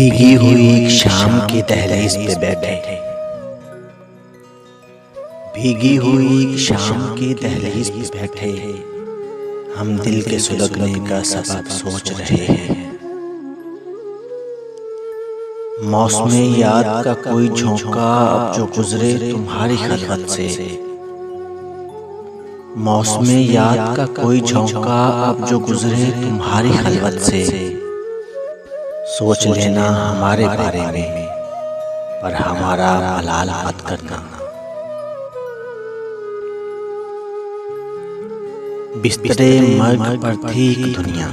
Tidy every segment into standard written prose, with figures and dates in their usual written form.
भीगी हुई एक शाम की दहलीज पे बैठे, भीगी हुई एक शाम की दहलीज पे बैठे, हम दिल के सुलगने का सबब सोच रहे हैं। मौसमे याद का कोई झोंका अब जो गुजरे तुम्हारी खलवत से, मौसमे याद का कोई झोंका अब जो गुजरे तुम्हारी खलवत से, सोच लेना हमारे बारे में पर हमारा मलाल मत करना। बिस्तरे मर्ग पर थी एक दुनिया,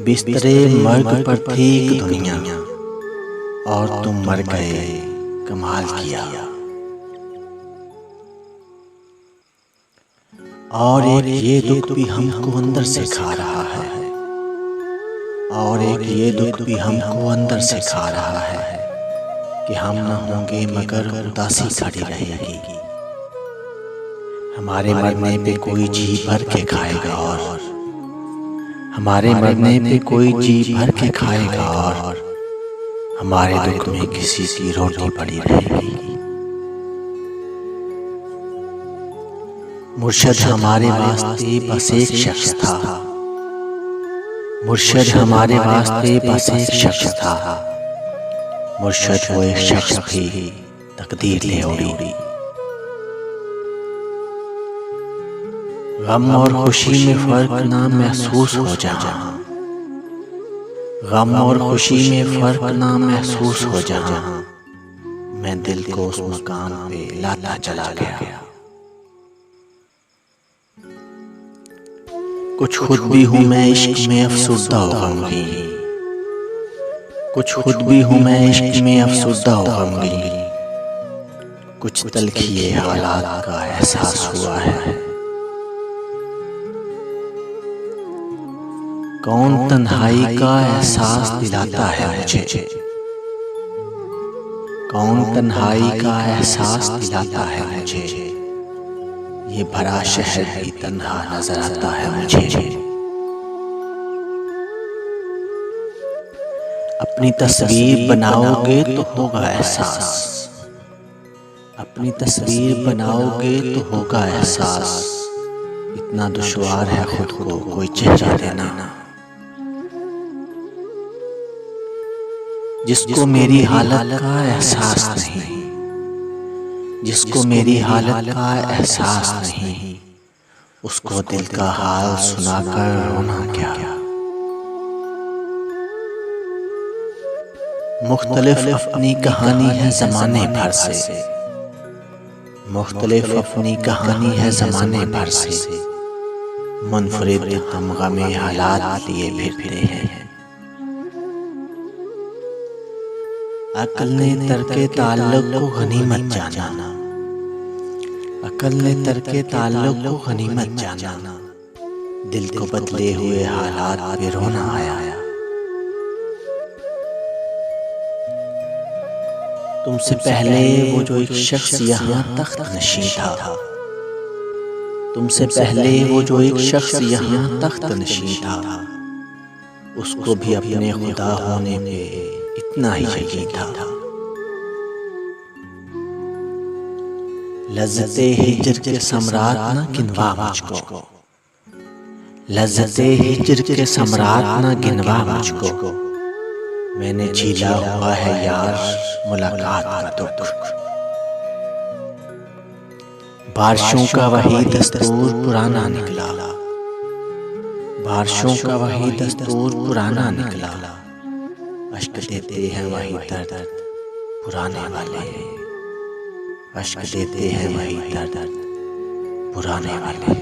बिस्तरे मर्ग पर थी एक दुनिया, और तुम मर गए कमाल किया। और एक ये दुख भी हमको अंदर से खा रहा है, और एक ये दुख भी हमको अंदर से खा रहा है कि हम न होंगे मगर उदासी खड़ी रहेगी। हमारे मरने पे कोई जी भर के खाएगा, और हमारे मरने पे कोई जी भर के खाएगा, और हमारे दुख में किसी की रोटी पड़ी रहेगी। मुर्शद हमारे वास्ते बस एक शख्स था, मुर्शद हमारे वास्ते बस एक शख्स था, मुर्शद वो एक शख्स भी तकदीर ले उड़ी। गम और खुशी में फर्क ना महसूस हो जहां, गम और खुशी में फर्क ना महसूस हो जहां, मैं दिल को उस मकाम पे लाता चला गया। कुछ खुद भी हूँ मैं इश्क में अफसुर्दा हो गमगीन, कुछ खुद भी हूँ मैं इश्क में अफसुर्दा हो गमगीन, कुछ तलखी हालात का एहसास हुआ है। कौन तन्हाई का एहसास दिलाता है मुझे, कौन तन्हाई का एहसास दिलाता है मुझे, ये भरा शहर भी तन्हा नजर आता है मुझे। अपनी तस्वीर बनाओगे तो होगा एहसास, अपनी तस्वीर बनाओगे तो होगा एहसास, इतना दुश्वार है खुद को कोई चेहरा देना। जिसको मेरी हालत का एहसास नहीं, जिसको मेरी हालत का एहसास नहीं, उसको दिल का हाल सुनाकर रोना क्या। मुख्तलिफ अपनी कहानी है ज़माने भर से, मुख्तलिफ अपनी कहानी है ज़माने भर से, मुनफरिद हम गमे हालात लिए फिरते हैं। अक्ल ने तरके ताल्लुक को गनीमत जाना, अक्ल ने तरके ताल्लुक को गनीमत जाना, दिल को बदले हुए हालात पे रोना आया। तुमसे पहले वो जो एक शख्स यहाँ तख्त नशीं था, तुमसे पहले वो जो एक शख्स यहाँ तख्त नशीं था, उसको भी अपने खुदा होने पे इतना ही यकीन था। लज़्ज़ते हिज्र के सम्राट न गिनवा मुझको, लज़्ज़ते हिज्र के सम्राट न गिनवा मुझको, मैंने झीला हुआ है यार मुलाकात का दुख। बारिशों का वही दस्तूर पुराना निकला, बारिशों का वही दस्तूर पुराना निकला, अश्क देते हैं वही दर्द पुराने वाले, अश्क देते हैं वही दर्द पुराने वाले।